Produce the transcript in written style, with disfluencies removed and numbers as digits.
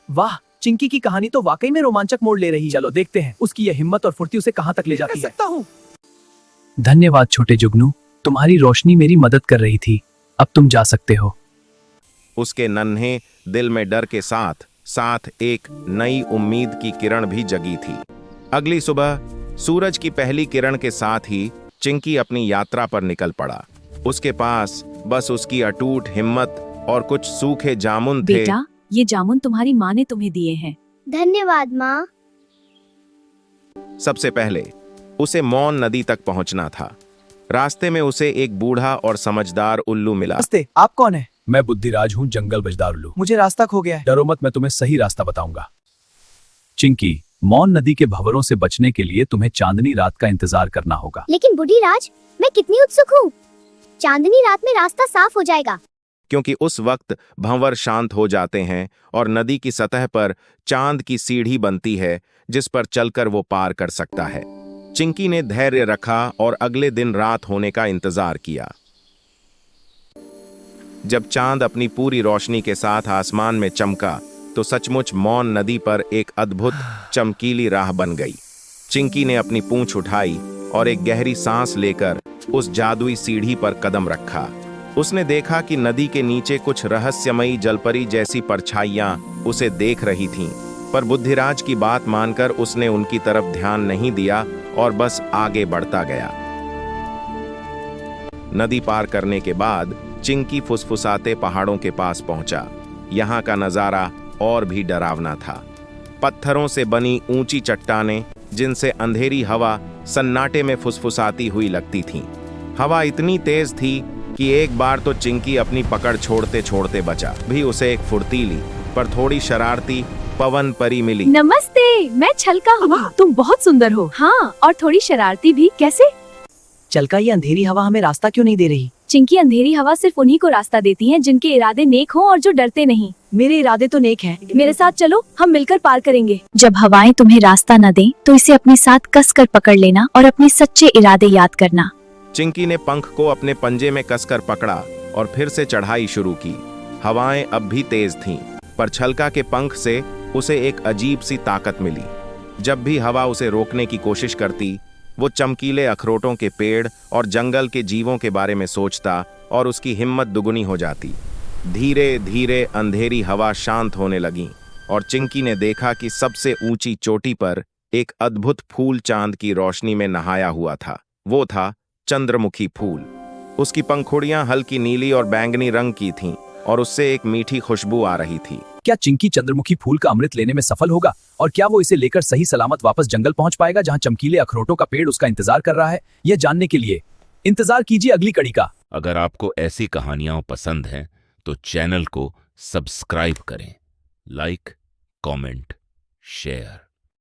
वाह, चिंकी की कहानी तो वाकई में रोमांचक मोड़ ले रही है। चलो देखते हैं उसकी यह हिम्मत और फुर्ती उसे कहां तक ले जाती है। धन्यवाद छोटे जुगनू, तुम्हारी रोशनी मेरी मदद कर रही थी। अब तुम जा सकते हो। उसके नन्हे दिल में डर के साथ साथ एक नई उम्मीद की किरण भी जगी थी। अगली सुबह सूरज की पहली किरण के साथ ही चिंकी अपनी यात्रा पर निकल पड़ा। उसके पास बस उसकी अटूट हिम्मत और कुछ सूखे जामुन थे। बेटा, ये जामुन तुम्हारी माँ ने तुम्हें दिए हैं। धन्यवाद माँ। सबसे पहले उसे मौन नदी तक पहुंचना था। रास्ते में उसे एक बूढ़ा और समझदार उल्लू मिला। नमस्ते, आप कौन है? मैं बुद्धिराज हूँ, जंगल बजदार उल्लू। मुझे रास्ता खो गया है। डरो मत, मैं तुम्हें सही रास्ता बताऊंगा। चिंकी, मौन नदी के भंवरों से बचने के लिए तुम्हें चांदनी रात का इंतजार करना होगा। लेकिन बूढ़ी राज, मैं कितनी उत्सुक हूँ। चांदनी रात में रास्ता साफ हो जाएगा। क्योंकि उस वक्त भंवर शांत हो जाते हैं और नदी की सतह पर चांद की सीढ़ी बनती है जिस पर चलकर वो पार कर सकता है। चिंकी ने धैर्य रखा और अगले दिन रात होने का इंतजार किया। जब चांद अपनी पूरी रोशनी के साथ आसमान में चमका तो सचमुच मौन नदी पर एक अद्भुत चमकीली राह बन गई। चिंकी ने अपनी पूंछ उठाई और एक गहरी सांस लेकर उस जादुई सीढ़ी पर कदम रखा। उसने देखा कि नदी के नीचे कुछ रहस्यमयी जलपरी जैसी परछाइयां उसे देख रही थीं, पर बुद्धिराज की बात मानकर उसने उनकी तरफ ध्यान नहीं दिया और बस आगे बढ़ता गया। नदी पार करने के बाद चिंकी फुसफुसाते पहाड़ों के पास पहुंचा। यहाँ का नजारा और भी डरावना था। पत्थरों से बनी ऊंची चट्टानें जिनसे अंधेरी हवा सन्नाटे में फुसफुसाती हुई लगती थीं। हवा इतनी तेज थी कि एक बार तो चिंकी अपनी पकड़ छोड़ते छोड़ते बचा। भी उसे एक फुर्तीली पर थोड़ी शरारती पवन परी मिली। नमस्ते, मैं छलका हूँ। तुम बहुत सुंदर हो। हाँ, और थोड़ी शरारती भी। कैसे? चलका, ये अंधेरी हवा हमें रास्ता क्यों नहीं दे रही? चिंकी, अंधेरी हवा सिर्फ उन्हीं को रास्ता देती है जिनके इरादे नेक हों और जो डरते नहीं। मेरे इरादे तो नेक हैं। मेरे साथ चलो, हम मिलकर पार करेंगे। जब हवाएं तुम्हें रास्ता न दें, तो इसे अपने साथ कसकर पकड़ लेना और अपने सच्चे इरादे याद करना। चिंकी ने पंख को अपने पंजे में कसकर पकड़ा और फिर से चढ़ाई शुरू की। हवाएं अब भी तेज थीं, पर छलका के पंख से उसे एक अजीब सी ताकत मिली। जब भी हवा उसे रोकने की कोशिश करती, वो चमकीले अखरोटों के पेड़ और जंगल के जीवों के बारे में सोचता और उसकी हिम्मत दुगुनी हो जाती। धीरे धीरे अंधेरी हवा शांत होने लगी और चिंकी ने देखा कि सबसे ऊंची चोटी पर एक अद्भुत फूल चांद की रोशनी में नहाया हुआ था। वो था चंद्रमुखी फूल। उसकी पंखुड़ियां हल्की नीली और बैंगनी रंग की थीं और उससे एक मीठी खुशबू आ रही थी। क्या चिंकी चंद्रमुखी फूल का अमृत लेने में सफल होगा? और क्या वो इसे लेकर सही सलामत वापस जंगल पहुंच पाएगा जहां चमकीले अखरोटों का पेड़ उसका इंतजार कर रहा है? यह जानने के लिए इंतजार कीजिए अगली कड़ी का। अगर आपको ऐसी कहानियां पसंद हैं तो चैनल को सब्सक्राइब करें, लाइक, कमेंट, शेयर।